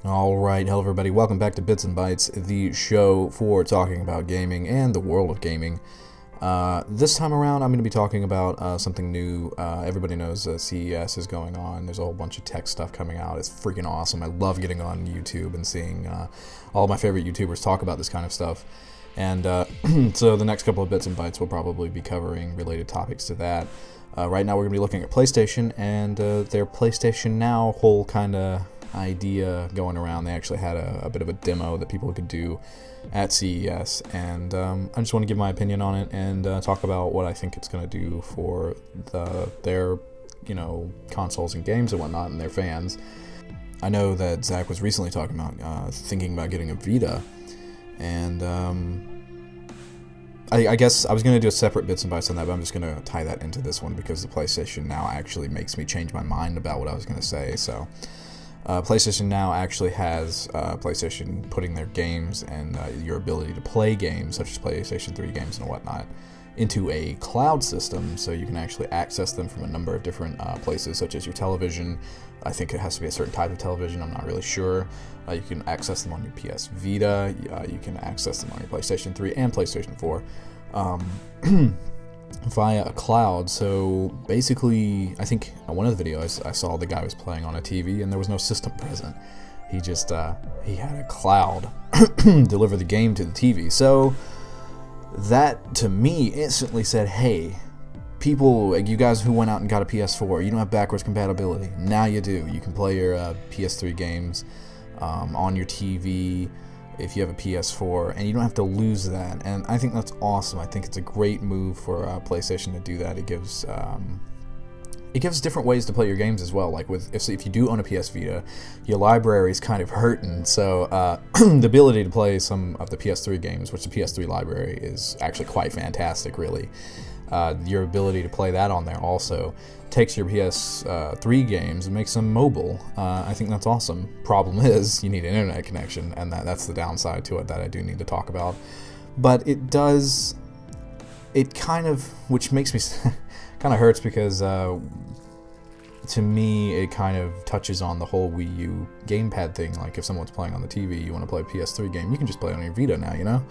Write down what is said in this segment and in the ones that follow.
Alright, hello everybody, welcome back to Bits and Bytes, the show for talking about gaming and the world of gaming. This time around I'm going to be talking about something new. Everybody knows CES is going on, there's a whole bunch of tech stuff coming out, it's freaking awesome. I love getting on YouTube and seeing all my favorite YouTubers talk about this kind of stuff. And so the next couple of Bits and Bytes will probably be covering related topics to that. Right now we're going to be looking at PlayStation and their PlayStation Now whole kind of idea going around. They actually had a bit of a demo that people could do at CES, and I just want to give my opinion on it and talk about what I think it's going to do for their consoles and games and whatnot and their fans. I know that Zach was recently talking about thinking about getting a Vita, and I guess I was going to do a separate Bits and Bytes on that, but I'm just going to tie that into this one because the PlayStation Now actually makes me change my mind about what I was going to say. So PlayStation Now actually has PlayStation putting their games and your ability to play games, such as PlayStation 3 games and whatnot, into a cloud system, so you can actually access them from a number of different places, such as your television. I think it has to be a certain type of television, I'm not really sure. You can access them on your PS Vita, you can access them on your PlayStation 3 and PlayStation 4. Via a cloud. So basically, I think on one of the videos I saw the guy was playing on a TV and there was no system present. He just he had a cloud deliver the game to the TV. So that to me instantly said, hey, people, like you guys who went out and got a PS4, you don't have backwards compatibility. Now you do. You can play your PS3 games on your TV if you have a PS4, and you don't have to lose that, and I think that's awesome. I think it's a great move for PlayStation to do that. It gives different ways to play your games as well. Like if you do own a PS Vita, your library is kind of hurting, so the ability to play some of the PS3 games, which the PS3 library is actually quite fantastic, really. Your ability to play that on there also takes your PS3 games and makes them mobile. I think that's awesome. Problem is, you need an internet connection, and that's the downside to it that I do need to talk about. But it kind of, which makes me kind of hurts because to me it kind of touches on the whole Wii U gamepad thing. Like if someone's playing on the TV, you want to play a PS3 game, you can just play it on your Vita now, you know?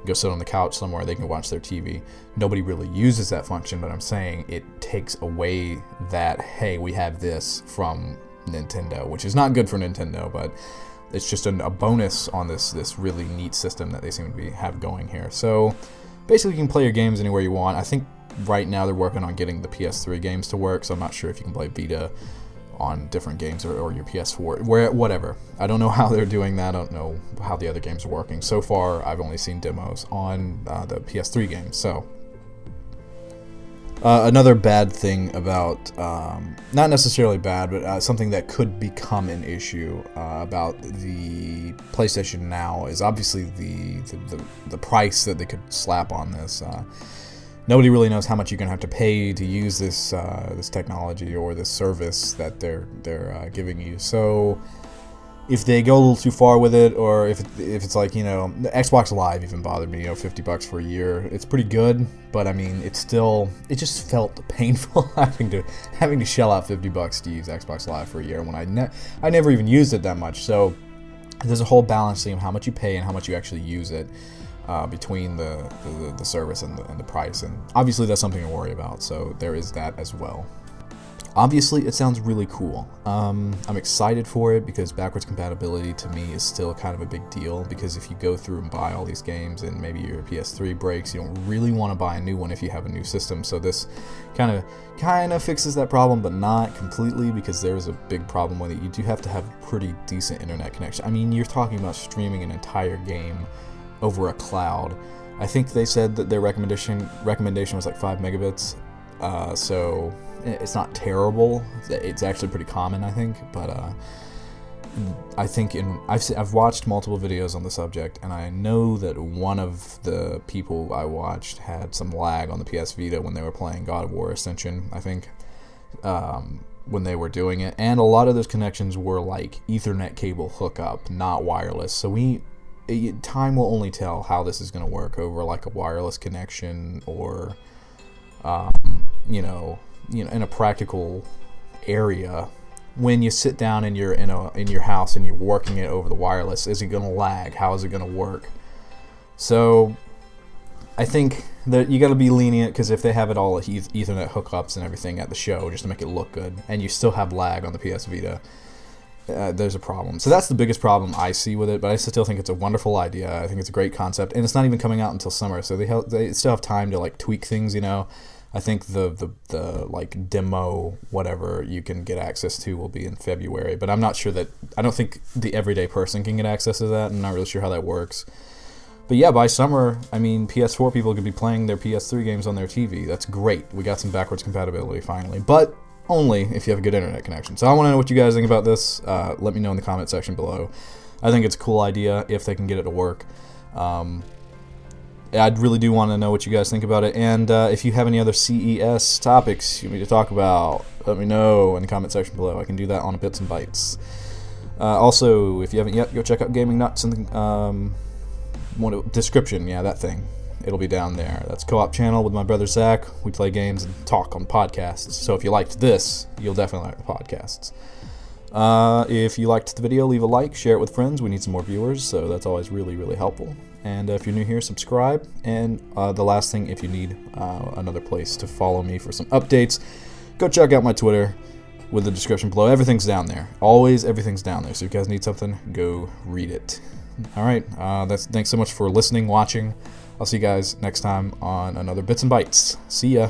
Go sit on the couch somewhere, they can watch their TV. Nobody really uses that function, but I'm saying it takes away that, hey, we have this from Nintendo, which is not good for Nintendo, but it's just a bonus on this really neat system that they seem to have going here. So basically you can play your games anywhere you want. I think right now they're working on getting the PS3 games to work, so I'm not sure if you can play Vita on different games or your PS4, whatever. I don't know how they're doing that. I don't know how the other games are working. So far, I've only seen demos on the PS3 games. So another bad thing about, not necessarily bad, but something that could become an issue about the PlayStation Now is obviously the price that they could slap on this. Nobody really knows how much you're going to have to pay to use this this technology or this service that they're giving you. So if they go a little too far with it, or if it's like, the Xbox Live even bothered me, $50 for a year. It's pretty good, but I mean, it just felt painful having to shell out $50 to use Xbox Live for a year when I never even used it that much. So there's a whole balancing of how much you pay and how much you actually use it. Between the service and the price, and obviously that's something to worry about, so there is that as well. Obviously it sounds really cool. I'm excited for it because backwards compatibility to me is still kind of a big deal, because if you go through and buy all these games and maybe your PS3 breaks, you don't really want to buy a new one if you have a new system. So this kind of fixes that problem, but not completely, because there's a big problem with it. You do have to have a pretty decent internet connection. I mean, you're talking about streaming an entire game over a cloud. I think they said that their recommendation was like 5 megabits, so it's not terrible. It's actually pretty common, I think, but I think I've watched multiple videos on the subject, and I know that one of the people I watched had some lag on the PS Vita when they were playing God of War Ascension, I think, when they were doing it, and a lot of those connections were like Ethernet cable hookup, not wireless. So time will only tell how this is going to work over like a wireless connection, or in a practical area when you sit down and you're in your house and you're working it over the wireless, is it going to lag? How is it going to work? So I think that you got to be lenient, because if they have it all Ethernet hookups and everything at the show just to make it look good, and you still have lag on the PS Vita, there's a problem. So that's the biggest problem I see with it, but I still think it's a wonderful idea. I think it's a great concept, and it's not even coming out until summer, so they still have time to like tweak things, you know. I think the like demo whatever you can get access to will be in February, but I'm not sure that, I don't think the everyday person can get access to that. I'm not really sure how that works. But yeah, by summer, I mean, PS4 people could be playing their PS3 games on their TV. That's great. We got some backwards compatibility finally, but only if you have a good internet connection. So I want to know what you guys think about this. Let me know in the comment section below. I think it's a cool idea if they can get it to work. I really do want to know what you guys think about it, and if you have any other CES topics you want me to talk about, let me know in the comment section below. I can do that on Bitz and Bytes. Also, if you haven't yet, go check out GamingNutz in the description. Yeah, that thing. It'll be down there. That's co-op channel with my brother Zach. We play games and talk on podcasts. So if you liked this, you'll definitely like the podcasts. If you liked the video, leave a like, share it with friends. We need some more viewers, so that's always really, really helpful. And if you're new here, subscribe. And the last thing, if you need another place to follow me for some updates, go check out my Twitter with the description below. Everything's down there. Always, everything's down there. So if you guys need something, go read it. All right. Thanks so much for listening, watching. I'll see you guys next time on another Bits and Bytes. See ya.